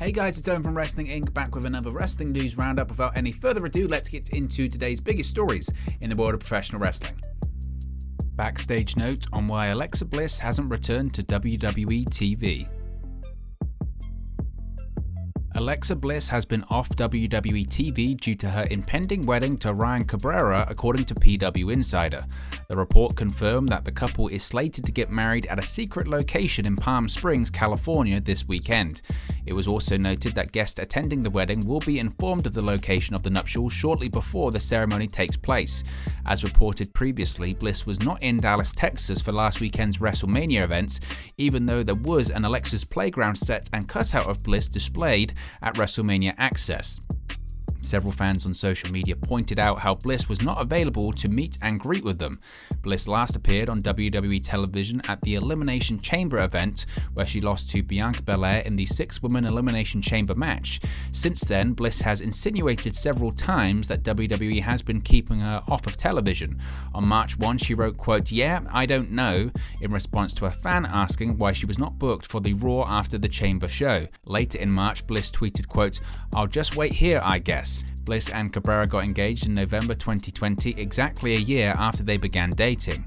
Hey guys, it's Owen from Wrestling Inc. back with another wrestling news roundup. Without any further ado, let's get into today's biggest stories in the world of professional wrestling. Backstage note on why Alexa Bliss hasn't returned to WWE TV. Alexa Bliss has been off WWE TV due to her impending wedding to Ryan Cabrera, according to PW Insider. The report confirmed that the couple is slated to get married at a secret location in Palm Springs, California this weekend. It was also noted that guests attending the wedding will be informed of the location of the nuptials shortly before the ceremony takes place. As reported previously, Bliss was not in Dallas, Texas for last weekend's WrestleMania events, even though there was an Alexa's Playground set and cutout of Bliss displayed at WrestleMania Access. Several fans on social media pointed out how Bliss was not available to meet and greet with them. Bliss last appeared on WWE television at the Elimination Chamber event, where she lost to Bianca Belair in the 6-woman Elimination Chamber match. Since then, Bliss has insinuated several times that WWE has been keeping her off of television. On March 1, she wrote, quote, "Yeah, I don't know," in response to a fan asking why she was not booked for the Raw after the Chamber show. Later in March, Bliss tweeted, quote, "I'll just wait here, I guess." Bliss and Cabrera got engaged in November 2020, exactly a year after they began dating.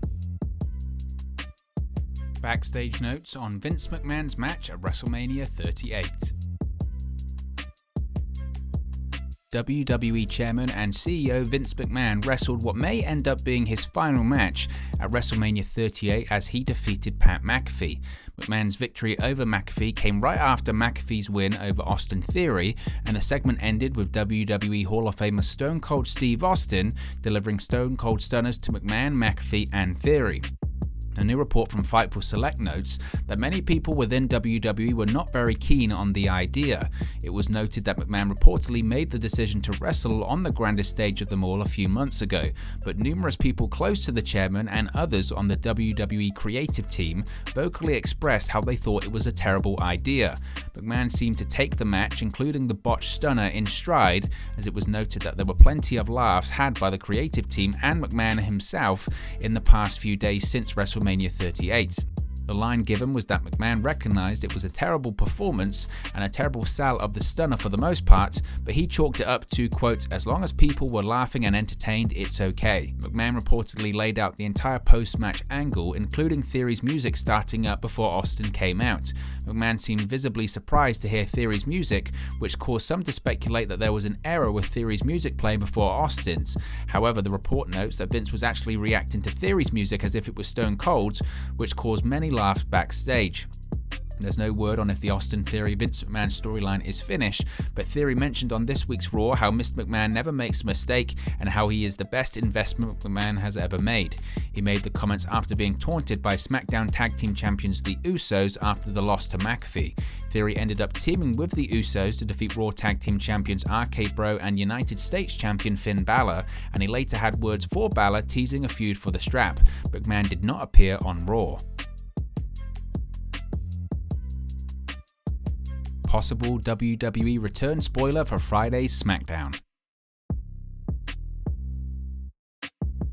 Backstage notes on Vince McMahon's match at WrestleMania 38. WWE Chairman and CEO Vince McMahon wrestled what may end up being his final match at WrestleMania 38 as he defeated Pat McAfee. McMahon's victory over McAfee came right after McAfee's win over Austin Theory, and the segment ended with WWE Hall of Famer Stone Cold Steve Austin delivering Stone Cold Stunners to McMahon, McAfee, and Theory. A new report from Fightful Select notes that many people within WWE were not very keen on the idea. It was noted that McMahon reportedly made the decision to wrestle on the grandest stage of them all a few months ago, but numerous people close to the chairman and others on the WWE creative team vocally expressed how they thought it was a terrible idea. McMahon seemed to take the match, including the botched stunner, in stride, as it was noted that there were plenty of laughs had by the creative team and McMahon himself in the past few days since WrestleMania 38. The line given was that McMahon recognized it was a terrible performance and a terrible sell of the stunner for the most part, but he chalked it up to, quote, "As long as people were laughing and entertained, it's okay." McMahon reportedly laid out the entire post-match angle, including Theory's music starting up before Austin came out. McMahon seemed visibly surprised to hear Theory's music, which caused some to speculate that there was an error with Theory's music playing before Austin's. However, the report notes that Vince was actually reacting to Theory's music as if it was Stone Cold's, which caused many laughs backstage. There's no word on if the Austin Theory Vince McMahon storyline is finished, but Theory mentioned on this week's Raw how Mr. McMahon never makes a mistake and how he is the best investment McMahon has ever made. He made the comments after being taunted by SmackDown Tag Team Champions the Usos after the loss to McAfee. Theory ended up teaming with the Usos to defeat Raw Tag Team Champions RK Bro and United States Champion Finn Balor, and he later had words for Balor teasing a feud for the strap. McMahon did not appear on Raw. Possible WWE return spoiler for Friday's SmackDown.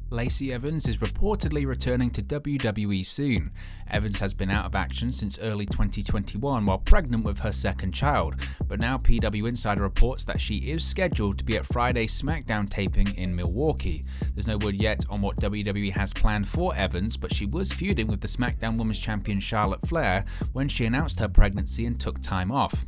Lacey Evans is reportedly returning to WWE soon. Evans has been out of action since early 2021 while pregnant with her second child, but now PW Insider reports that she is scheduled to be at Friday's SmackDown taping in Milwaukee. There's no word yet on what WWE has planned for Evans, but she was feuding with the SmackDown Women's Champion Charlotte Flair when she announced her pregnancy and took time off.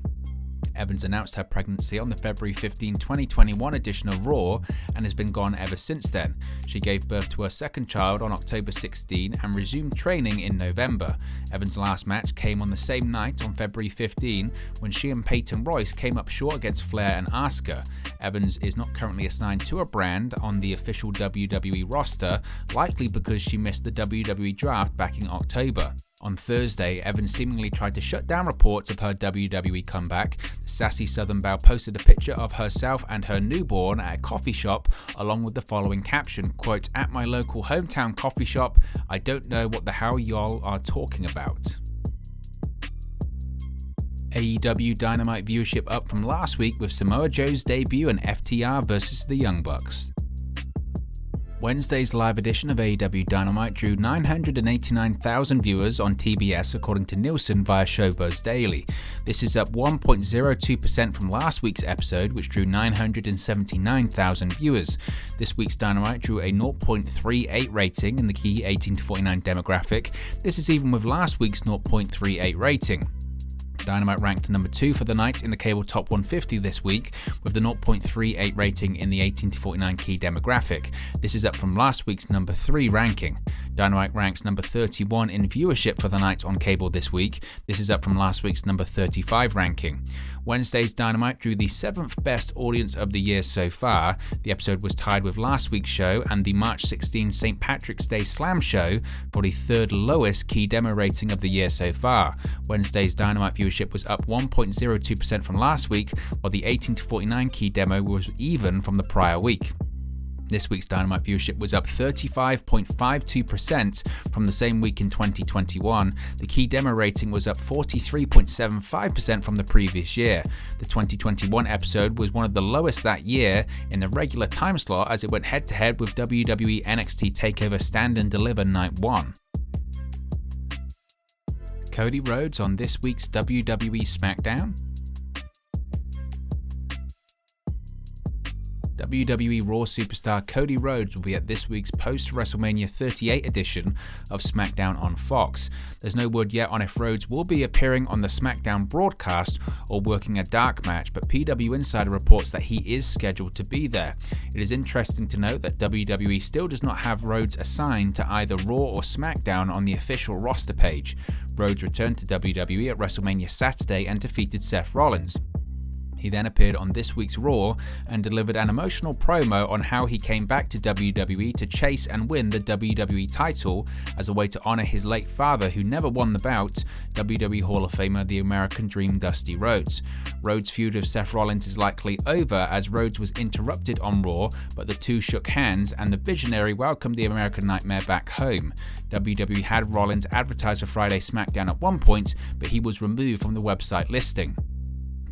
Evans announced her pregnancy on the February 15, 2021 edition of Raw and has been gone ever since then. She gave birth to her second child on October 16 and resumed training in November. Evans' last match came on the same night on February 15 when she and Peyton Royce came up short against Flair and Asuka. Evans is not currently assigned to a brand on the official WWE roster, likely because she missed the WWE draft back in October. On Thursday, Evans seemingly tried to shut down reports of her WWE comeback. The sassy Southern Belle posted a picture of herself and her newborn at a coffee shop, along with the following caption, quote, "At my local hometown coffee shop, I don't know what the hell y'all are talking about." AEW Dynamite viewership up from last week with Samoa Joe's debut and FTR versus the Young Bucks. Wednesday's live edition of AEW Dynamite drew 989,000 viewers on TBS according to Nielsen via Showbuzz Daily. This is up 1.02% from last week's episode, which drew 979,000 viewers. This week's Dynamite drew a 0.38 rating in the key 18 to 49 demographic. This is even with last week's 0.38 rating. Dynamite ranked number 2 for the night in the cable top 150 this week, with the 0.38 rating in the 18 to 49 key demographic. This is up from last week's number 3 ranking. Dynamite ranks number 31 in viewership for the night on cable this week. This is up from last week's number 35 ranking. Wednesday's Dynamite drew the 7th best audience of the year so far. The episode was tied with last week's show and the March 16 St. Patrick's Day Slam show for the 3rd lowest key demo rating of the year so far. Wednesday's Dynamite viewership was up 1.02% from last week, while the 18 to 49 key demo was even from the prior week. This week's Dynamite viewership was up 35.52% from the same week in 2021. The key demo rating was up 43.75% from the previous year. The 2021 episode was one of the lowest that year in the regular time slot as it went head-to-head with WWE NXT TakeOver Stand and Deliver Night 1. Cody Rhodes on this week's WWE SmackDown. WWE Raw superstar Cody Rhodes will be at this week's post-WrestleMania 38 edition of SmackDown on Fox. There's no word yet on if Rhodes will be appearing on the SmackDown broadcast or working a dark match, but PW Insider reports that he is scheduled to be there. It is interesting to note that WWE still does not have Rhodes assigned to either Raw or SmackDown on the official roster page. Rhodes returned to WWE at WrestleMania Saturday and defeated Seth Rollins. He then appeared on this week's Raw and delivered an emotional promo on how he came back to WWE to chase and win the WWE title as a way to honor his late father who never won the bout, WWE Hall of Famer The American Dream Dusty Rhodes. Rhodes' feud with Seth Rollins is likely over as Rhodes was interrupted on Raw, but the two shook hands and the Visionary welcomed the American Nightmare back home. WWE had Rollins advertised for Friday SmackDown at one point, but he was removed from the website listing.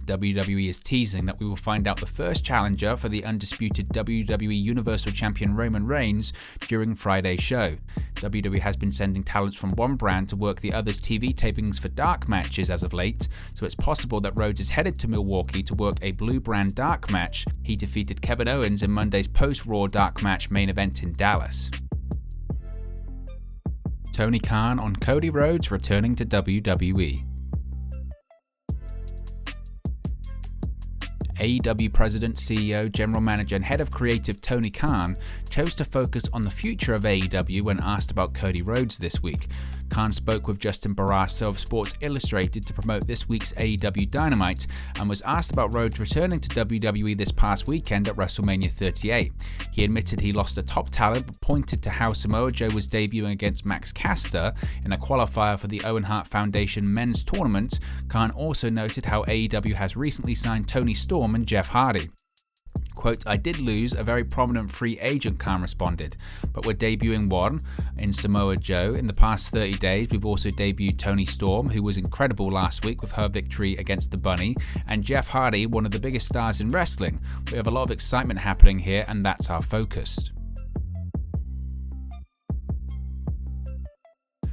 WWE is teasing that we will find out the first challenger for the undisputed WWE Universal Champion Roman Reigns during Friday's show. WWE has been sending talents from one brand to work the other's TV tapings for dark matches as of late, so it's possible that Rhodes is headed to Milwaukee to work a blue brand dark match. He defeated Kevin Owens in Monday's post-Raw dark match main event in Dallas. Tony Khan on Cody Rhodes returning to WWE. AEW President, CEO, General Manager and Head of Creative Tony Khan chose to focus on the future of AEW when asked about Cody Rhodes this week. Khan spoke with Justin Barrasso of Sports Illustrated to promote this week's AEW Dynamite and was asked about Rhodes returning to WWE this past weekend at WrestleMania 38. He admitted he lost a top talent but pointed to how Samoa Joe was debuting against Max Caster in a qualifier for the Owen Hart Foundation men's tournament. Khan also noted how AEW has recently signed Tony Storm and Jeff Hardy. Quote, I did lose a very prominent free agent, Khan responded, but we're debuting one in Samoa Joe. In the past 30 days, we've also debuted Tony Storm, who was incredible last week with her victory against the Bunny, and Jeff Hardy, one of the biggest stars in wrestling. We have a lot of excitement happening here, and that's our focus.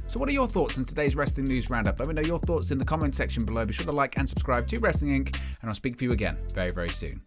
So what are your thoughts on today's Wrestling News Roundup? Let me know your thoughts in the comment section below. Be sure to like and subscribe to Wrestling Inc. and I'll speak to you again very, very soon.